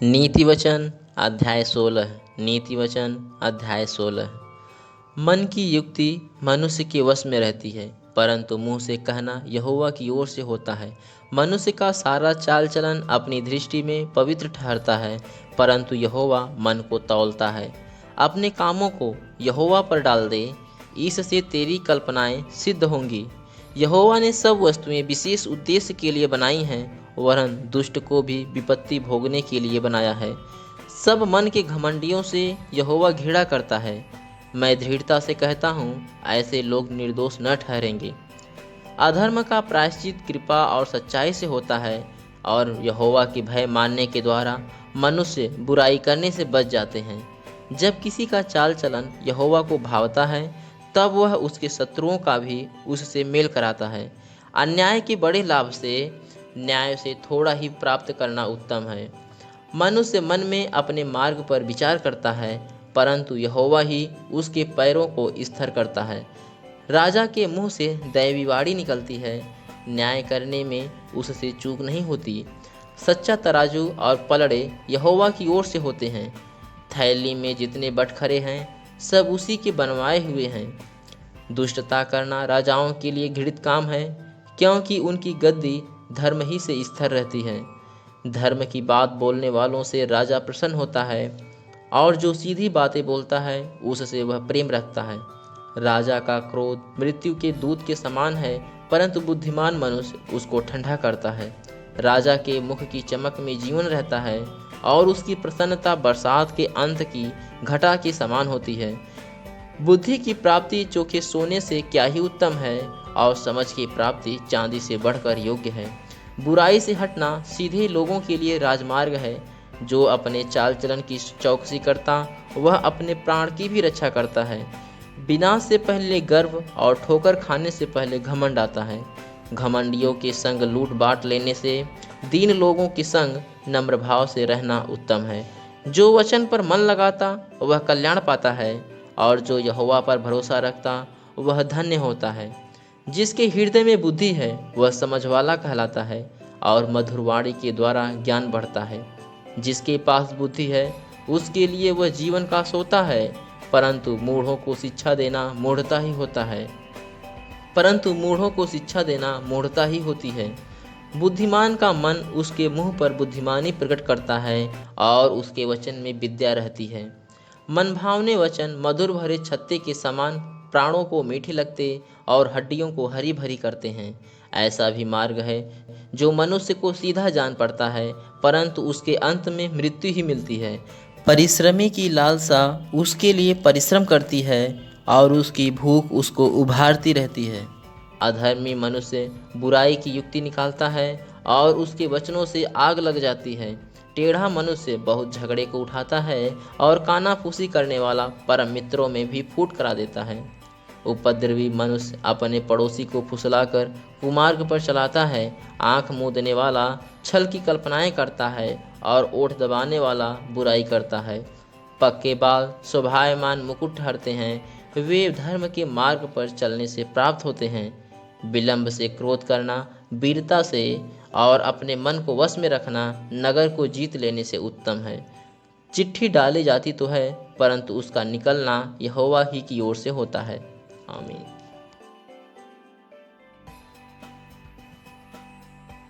नीति वचन अध्याय 16। नीति वचन अध्याय 16। मन की युक्ति मनुष्य के वश में रहती है, परंतु मुंह से कहना यहोवा की ओर से होता है। मनुष्य का सारा चाल चलन अपनी दृष्टि में पवित्र ठहरता है, परंतु यहोवा मन को तौलता है। अपने कामों को यहोवा पर डाल दे, इससे तेरी कल्पनाएं सिद्ध होंगी। यहोवा ने सब वस्तुएं विशेष उद्देश्य के लिए बनाई हैं, वरन दुष्ट को भी विपत्ति भोगने के लिए बनाया है। सब मन के घमंडियों से यहोवा घृणा करता है। मैं दृढ़ता से कहता हूँ, ऐसे लोग निर्दोष न ठहरेंगे। अधर्म का प्रायश्चित कृपा और सच्चाई से होता है, और यहोवा की भय मानने के द्वारा मनुष्य बुराई करने से बच जाते हैं। जब किसी का चाल चलन यहोवा को भावता है, तब वह उसके शत्रुओं का भी उससे मेल कराता है। अन्याय के बड़े लाभ से न्याय से थोड़ा ही प्राप्त करना उत्तम है। मनुष्य मन में अपने मार्ग पर विचार करता है, परंतु यहोवा ही उसके पैरों को स्थिर करता है। राजा के मुंह से दैवी वाणी निकलती है, न्याय करने में उससे चूक नहीं होती। सच्चा तराजू और पलड़े यहोवा की ओर से होते हैं। थैली में जितने बटखरे हैं, सब उसी के बनवाए हुए हैं। दुष्टता करना राजाओं के लिए घृणित काम है, क्योंकि उनकी गद्दी धर्म ही से स्थिर रहती है। धर्म की बात बोलने वालों से राजा प्रसन्न होता है, और जो सीधी बातें बोलता है उससे वह प्रेम रखता है। राजा का क्रोध मृत्यु के दूत के समान है, परंतु बुद्धिमान मनुष्य उसको ठंडा करता है। राजा के मुख की चमक में जीवन रहता है, और उसकी प्रसन्नता बरसात के अंत की घटा के समान होती है। बुद्धि की प्राप्ति चोखे सोने से क्या ही उत्तम है, और समझ की प्राप्ति चांदी से बढ़कर योग्य है। बुराई से हटना सीधे लोगों के लिए राजमार्ग है। जो अपने चाल चलन की चौकसी करता, वह अपने प्राण की भी रक्षा करता है। विनाश से पहले गर्व और ठोकर खाने से पहले घमंड आता है। घमंडियों के संग लूट बांट लेने से दीन लोगों के संग नम्र भाव से रहना उत्तम है। जो वचन पर मन लगाता वह कल्याण पाता है, और जो यहोवा पर भरोसा रखता वह धन्य होता है। जिसके हृदय में बुद्धि है वह समझ वाला कहलाता है, और मधुर वाणी के द्वारा ज्ञान बढ़ता है। जिसके पास बुद्धि है उसके लिए वह जीवन का सोता है, परंतु मूढ़ों को शिक्षा देना मूढ़ता ही होती है। बुद्धिमान का मन उसके मुंह पर बुद्धिमानी प्रकट करता है, और उसके वचन में विद्या रहती है। मन भावने वचन मधुर भरे छत्ते के समान प्राणों को मीठे लगते और हड्डियों को हरी भरी करते हैं। ऐसा भी मार्ग है जो मनुष्य को सीधा जान पड़ता है, परंतु उसके अंत में मृत्यु ही मिलती है। परिश्रमी की लालसा उसके लिए परिश्रम करती है, और उसकी भूख उसको उभारती रहती है। अधर्मी मनुष्य बुराई की युक्ति निकालता है, और उसके वचनों से आग लग जाती है। टेढ़ा मनुष्य बहुत झगड़े को उठाता है, और कानाफूसी करने वाला परम मित्रों में भी फूट करा देता है। उपद्रवी मनुष्य अपने पड़ोसी को फुसलाकर कुमार्ग पर चलाता है। आंख मूंदने वाला छल की कल्पनाएं करता है, और ओठ दबाने वाला बुराई करता है। पक्के बाल शोभायमान मुकुट ठहरते हैं, वे धर्म के मार्ग पर चलने से प्राप्त होते हैं। विलंब से क्रोध करना वीरता से, और अपने मन को वश में रखना नगर को जीत लेने से उत्तम है। चिट्ठी डाली जाती तो है, परंतु उसका निकलना यहोवा ही की ओर से होता है। आमीन।